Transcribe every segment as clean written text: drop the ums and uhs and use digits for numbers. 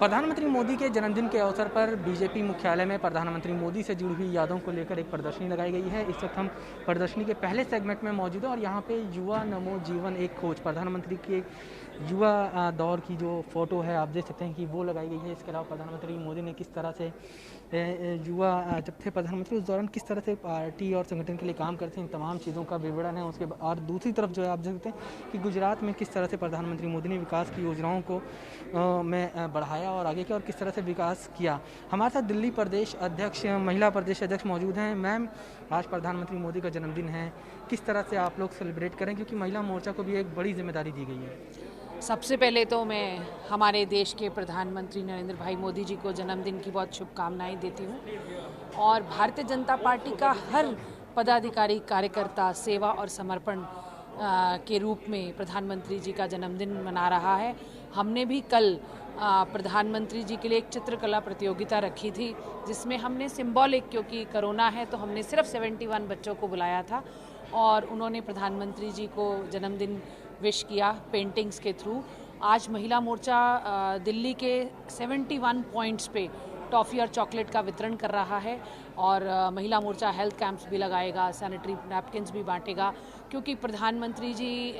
प्रधानमंत्री मोदी के जन्मदिन के अवसर पर बीजेपी मुख्यालय में प्रधानमंत्री मोदी से जुड़ी हुई यादों को लेकर एक प्रदर्शनी लगाई गई है। इस वक्त हम प्रदर्शनी के पहले सेगमेंट में मौजूद हैं और यहाँ पे युवा नमो जीवन एक खोज प्रधानमंत्री के युवा दौर की जो फ़ोटो है आप देख सकते हैं कि वो लगाई गई है। इसके अलावा प्रधानमंत्री मोदी ने किस तरह से युवा जब थे प्रधानमंत्री उस दौरान किस तरह से पार्टी और संगठन के लिए काम करते हैं, इन तमाम चीज़ों का विवरण है। उसके और दूसरी तरफ जो है आप देख सकते हैं कि गुजरात में किस तरह से प्रधानमंत्री मोदी ने विकास की योजनाओं को में बढ़ाया और आगे किया और किस तरह से विकास किया। हमारे साथ दिल्ली प्रदेश अध्यक्ष महिला प्रदेश अध्यक्ष मौजूद हैं। मैम, आज प्रधानमंत्री मोदी का जन्मदिन है, किस तरह से आप लोग सेलिब्रेट करें, क्योंकि महिला मोर्चा को भी एक बड़ी जिम्मेदारी दी गई है। सबसे पहले तो मैं हमारे देश के प्रधानमंत्री नरेंद्र भाई मोदी जी को जन्मदिन की बहुत शुभकामनाएं देती हूं और भारतीय जनता पार्टी का हर पदाधिकारी कार्यकर्ता सेवा और समर्पण के रूप में प्रधानमंत्री जी का जन्मदिन मना रहा है। हमने भी कल प्रधानमंत्री जी के लिए एक चित्रकला प्रतियोगिता रखी थी जिसमें हमने सिंबॉलिक, क्योंकि कोरोना है तो हमने सिर्फ 71 बच्चों को बुलाया था और उन्होंने प्रधानमंत्री जी को जन्मदिन विश किया पेंटिंग्स के थ्रू। आज महिला मोर्चा दिल्ली के 71 पॉइंट्स पे टॉफ़ी और चॉकलेट का वितरण कर रहा है और महिला मोर्चा हेल्थ कैंप्स भी लगाएगा, सैनिटरी नैपकिन्स भी बांटेगा, क्योंकि प्रधानमंत्री जी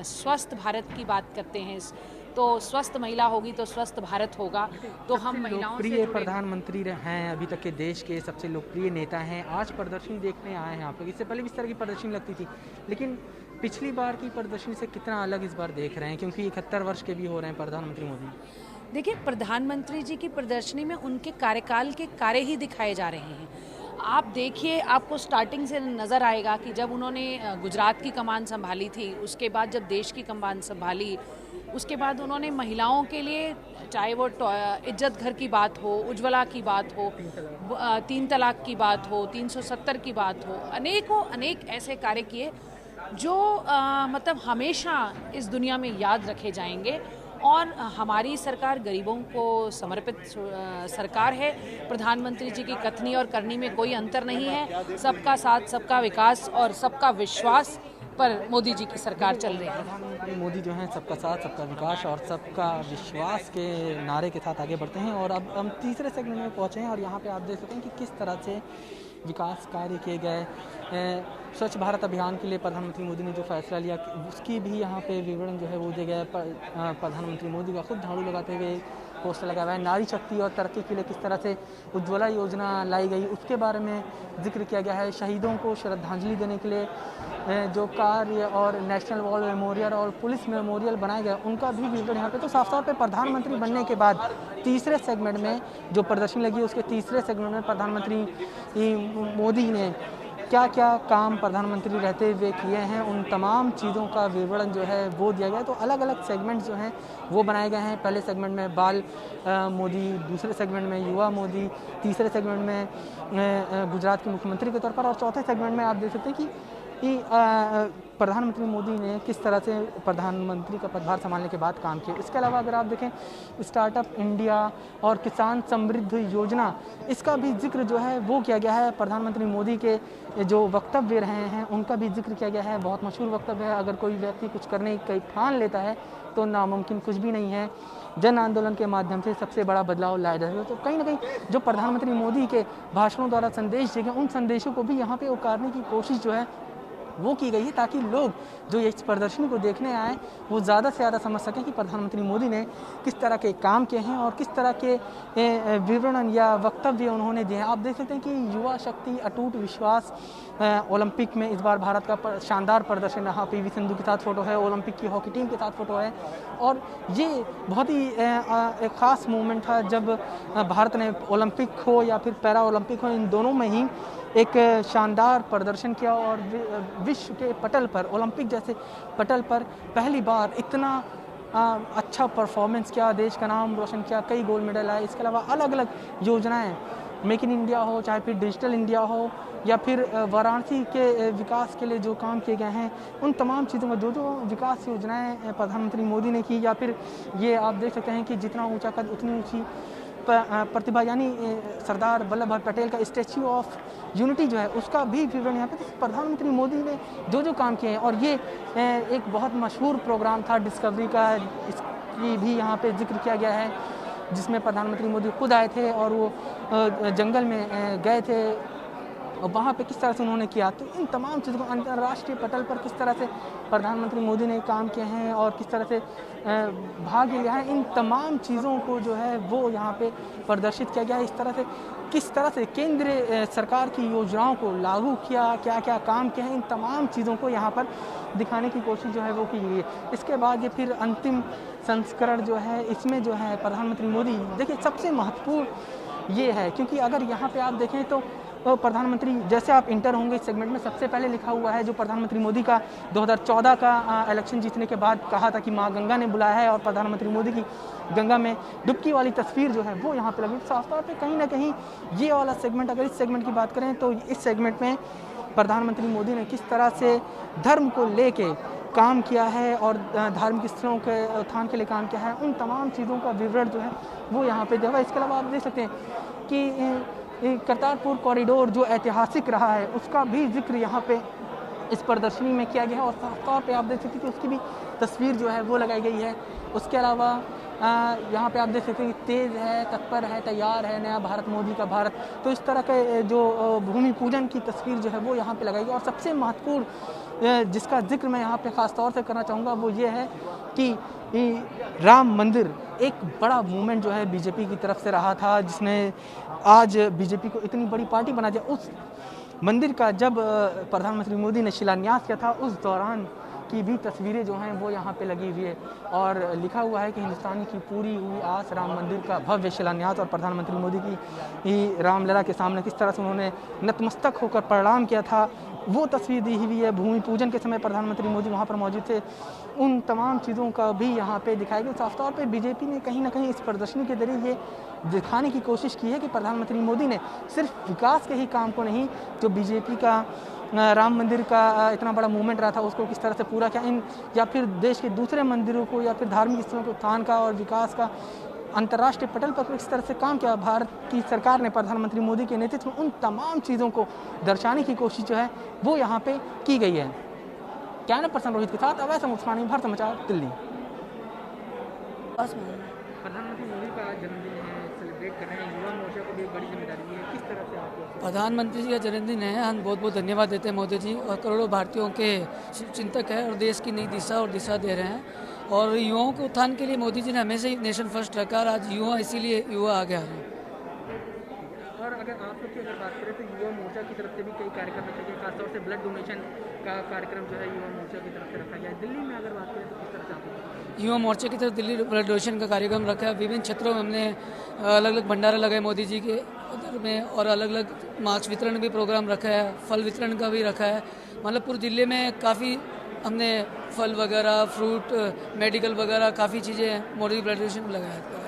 स्वस्थ भारत की बात करते हैं। तो स्वस्थ महिला होगी तो स्वस्थ भारत होगा। तो हम महिलाओं से लोकप्रिय प्रधानमंत्री हैं, अभी तक के देश के सबसे लोकप्रिय नेता हैं। आज प्रदर्शनी देखने आए हैं आप लोग। इससे पहले भी इस तरह की प्रदर्शनी लगती थी, लेकिन पिछली बार की प्रदर्शनी से कितना अलग इस बार देख रहे हैं, क्योंकि 71 वर्ष के भी हो रहे हैं प्रधानमंत्री मोदी। देखिए, प्रधानमंत्री जी की प्रदर्शनी में उनके कार्यकाल के कार्य ही दिखाए जा रहे हैं। आप देखिए, आपको स्टार्टिंग से नज़र आएगा कि जब उन्होंने गुजरात की कमान संभाली थी, उसके बाद जब देश की कमान संभाली, उसके बाद उन्होंने महिलाओं के लिए, चाहे वो इज्जत घर की बात हो, उज्ज्वला की बात हो, 3 तलाक की बात हो, 370 की बात हो, अनेक ऐसे कार्य किए जो मतलब हमेशा इस दुनिया में याद रखे जाएंगे। और हमारी सरकार गरीबों को समर्पित सरकार है। प्रधानमंत्री जी की कथनी और करनी में कोई अंतर नहीं है। सबका साथ, सबका विकास और सबका विश्वास पर मोदी जी की सरकार चल रही है। प्रधानमंत्री मोदी जो हैं सबका साथ, सबका विकास और सबका विश्वास के नारे के साथ आगे बढ़ते हैं और अब हम तीसरे सेगमेंट में पहुँचे हैं और यहाँ पे आप देख सकते हैं कि किस तरह से विकास कार्य किए गए। स्वच्छ भारत अभियान के लिए प्रधानमंत्री मोदी ने जो फैसला लिया उसकी भी यहाँ पे विवरण जो है वो दिया गया। प्रधानमंत्री मोदी का खुद झाड़ू लगाते हुए पोस्टर लगा हुआ है। नारी शक्ति और तरक्की के लिए किस तरह से उज्ज्वला योजना लाई गई उसके बारे में जिक्र किया गया है। शहीदों को श्रद्धांजलि देने के लिए जो कार्य और नेशनल वॉर मेमोरियल और पुलिस मेमोरियल बनाए गए उनका भी विवरण यहाँ पे। तो साफ तौर पे प्रधानमंत्री बनने के बाद तीसरे सेगमेंट में जो प्रदर्शनी लगी उसके तीसरे सेगमेंट में प्रधानमंत्री मोदी ने क्या क्या काम प्रधानमंत्री रहते हुए किए हैं, उन तमाम चीज़ों का विवरण जो है वो दिया गया। तो अलग अलग सेगमेंट्स जो हैं वो बनाए गए हैं। पहले सेगमेंट में बाल मोदी, दूसरे सेगमेंट में युवा मोदी, तीसरे सेगमेंट में गुजरात के मुख्यमंत्री के तौर पर और चौथे सेगमेंट में आप देख सकते हैं कि प्रधानमंत्री मोदी ने किस तरह से प्रधानमंत्री का पदभार संभालने के बाद काम किया। इसके अलावा अगर आप देखें स्टार्टअप इंडिया और किसान समृद्धि योजना, इसका भी जिक्र जो है वो किया गया है। प्रधानमंत्री मोदी के जो वक्तव्य रहे हैं उनका भी जिक्र किया गया है। बहुत मशहूर वक्तव्य है, अगर कोई व्यक्ति कुछ करने की ठान लेता है तो नामुमकिन कुछ भी नहीं है। जन आंदोलन के माध्यम से सबसे बड़ा बदलाव लाया जा सकता है। तो कहीं ना कहीं जो प्रधानमंत्री मोदी के भाषणों द्वारा संदेश दिए गए उन संदेशों को भी यहाँ पे उतारने की कोशिश जो है वो की गई है, ताकि लोग जो इस प्रदर्शनी को देखने आए वो ज़्यादा से ज़्यादा समझ सकें कि प्रधानमंत्री मोदी ने किस तरह के काम किए हैं और किस तरह के विवरण या वक्तव्य उन्होंने दिए हैं। आप देख सकते हैं कि युवा शक्ति, अटूट विश्वास। ओलंपिक में इस बार भारत का शानदार प्रदर्शन रहा। पीवी सिंधु के साथ फ़ोटो है, ओलंपिक की हॉकी टीम के साथ फ़ोटो है और ये बहुत ही एक ख़ास मोमेंट था जब भारत ने ओलंपिक हो या फिर पैरा ओलंपिक हो, इन दोनों में ही एक शानदार प्रदर्शन किया और विश्व के पटल पर, ओलंपिक जैसे पटल पर पहली बार इतना अच्छा परफॉर्मेंस किया, देश का नाम रोशन किया, कई गोल्ड मेडल आए। इसके अलावा अलग अलग योजनाएं, मेक इन इंडिया हो, चाहे फिर डिजिटल इंडिया हो या फिर वाराणसी के विकास के लिए जो काम किए गए हैं, उन तमाम चीज़ों में जो विकास योजनाएं प्रधानमंत्री मोदी ने की, या फिर ये आप देख सकते हैं कि जितना ऊंचा कद उतनी ऊंची प्रतिभा, यानी सरदार वल्लभ भाई पटेल का स्टैच्यू ऑफ यूनिटी जो है उसका भी विवरण यहाँ पे प्रधानमंत्री मोदी ने जो काम किए हैं। और ये एक बहुत मशहूर प्रोग्राम था डिस्कवरी का, इसकी भी यहाँ पे जिक्र किया गया है। जिसमें प्रधानमंत्री मोदी खुद आए थे और वो जंगल में गए थे और वहाँ पे किस तरह से उन्होंने किया। तो इन तमाम चीज़ों को अंतर्राष्ट्रीय पटल पर किस तरह से प्रधानमंत्री मोदी ने काम किए हैं और किस तरह से भाग लिया है, इन तमाम चीज़ों को जो है वो यहाँ पे प्रदर्शित किया गया है। इस तरह से किस तरह से केंद्र सरकार की योजनाओं को लागू किया, क्या क्या काम किए हैं, इन तमाम चीज़ों को यहाँ पर दिखाने की कोशिश जो है वो की गई है। इसके बाद ये फिर अंतिम संस्करण जो है इसमें जो है प्रधानमंत्री मोदी, देखिए सबसे महत्वपूर्ण ये है क्योंकि अगर यहाँ पे आप देखें तो प्रधानमंत्री जैसे आप इंटर होंगे इस सेगमेंट में सबसे पहले लिखा हुआ है जो प्रधानमंत्री मोदी का 2014 का इलेक्शन जीतने के बाद कहा था कि माँ गंगा ने बुलाया है और प्रधानमंत्री मोदी की गंगा में डुबकी वाली तस्वीर जो है वो यहाँ पे लगी। साफ तौर पे कहीं ना कहीं ये वाला सेगमेंट, अगर इस सेगमेंट की बात करें तो इस सेगमेंट में प्रधानमंत्री मोदी ने किस तरह से धर्म को लेके काम किया है और धार्मिक स्थलों के उत्थान के लिए काम किया है, उन तमाम चीज़ों का विवरण जो है वो यहाँ पे दिया हुआ है। इसके अलावा आप देख सकते हैं कि करतारपुर कॉरिडोर जो ऐतिहासिक रहा है उसका भी जिक्र यहाँ पे इस प्रदर्शनी में किया गया है और साफ तौर पे आप देख सकते हैं कि उसकी भी तस्वीर जो है वो लगाई गई है। उसके अलावा यहाँ पे आप देख सकते हैं कि तेज़ है, तत्पर है, तैयार है, नया भारत, मोदी का भारत, तो इस तरह के जो भूमि पूजन की तस्वीर जो है वो यहाँ पे लगाई गई। और सबसे महत्वपूर्ण जिसका जिक्र मैं यहाँ पे ख़ास तौर से करना चाहूँगा वो ये है कि राम मंदिर एक बड़ा मूवमेंट जो है बीजेपी की तरफ से रहा था, जिसने आज बीजेपी को इतनी बड़ी पार्टी बना दिया। उस मंदिर का जब प्रधानमंत्री मोदी ने शिलान्यास किया था उस दौरान की भी तस्वीरें जो हैं वो यहाँ पे लगी हुई है और लिखा हुआ है कि हिंदुस्तानी की पूरी हुई आस, राम मंदिर का भव्य शिलान्यास। और प्रधानमंत्री मोदी की रामलला के सामने किस तरह से उन्होंने नतमस्तक होकर प्रणाम किया था वो तस्वीर दी हुई है। भूमि पूजन के समय प्रधानमंत्री मोदी वहाँ पर मौजूद थे, उन तमाम चीज़ों का भी यहाँ पे दिखाया गया। साफ तौर पे बीजेपी ने कहीं ना कहीं इस प्रदर्शनी के जरिए ये दिखाने की कोशिश की है कि प्रधानमंत्री मोदी ने सिर्फ विकास के ही काम को नहीं, जो बीजेपी का राम मंदिर का इतना बड़ा मूवमेंट रहा था उसको किस तरह से पूरा किया, इन या फिर देश के दूसरे मंदिरों को या फिर धार्मिक स्थलों के उत्थान का और विकास का अंतर्राष्ट्रीय पटल पर किस तरह से काम किया भारत की सरकार ने प्रधानमंत्री मोदी के नेतृत्व में, उन तमाम चीज़ों को दर्शाने की कोशिश जो है वो यहाँ पे की गई है। कैमरा पर्सन रोहित के साथ अवैध उस्मानी, भारत समाचार, दिल्ली। प्रधानमंत्री मोदी का जन्मदिन है, सेलिब्रेट कर रहे हैं, युवा मोर्चा को भी एक बड़ी जिम्मेदारी है, किस तरह से आप? प्रधानमंत्री जी का जन्मदिन है, हम बहुत बहुत धन्यवाद देते हैं मोदी जी, और करोड़ों भारतीयों के चिंतक है और देश की नई दिशा और दिशा दे रहे हैं। और युवाओं के उत्थान के लिए मोदी जी ने हमेशा ही नेशन फर्स्ट रखा और आज युवा इसीलिए युवा आगे आ रहे हैं। और अगर आप लोग की अगर बात करें तो युवा मोर्चा की तरफ से भी कई कार्यक्रम रखे गए, खासतौर से ब्लड डोनेशन का कार्यक्रम जो है युवा मोर्चा की तरफ से रखा गया है। दिल्ली में अगर बात करें तो किस तरह से आप? युवा मोर्चा की तरफ दिल्ली ब्लड डोनेशन का कार्यक्रम रखा है। विभिन्न क्षेत्रों में हमने अलग अलग भंडारा लगाए मोदी जी के उधर में, और अलग अलग मास्क वितरण भी प्रोग्राम रखा है, फल वितरण का भी रखा है। मतलब पूरे जिले में काफ़ी हमने फल वगैरह, फ्रूट, मेडिकल वगैरह काफ़ी चीज़ें मोदी ब्लड डोनेशन में लगाया है।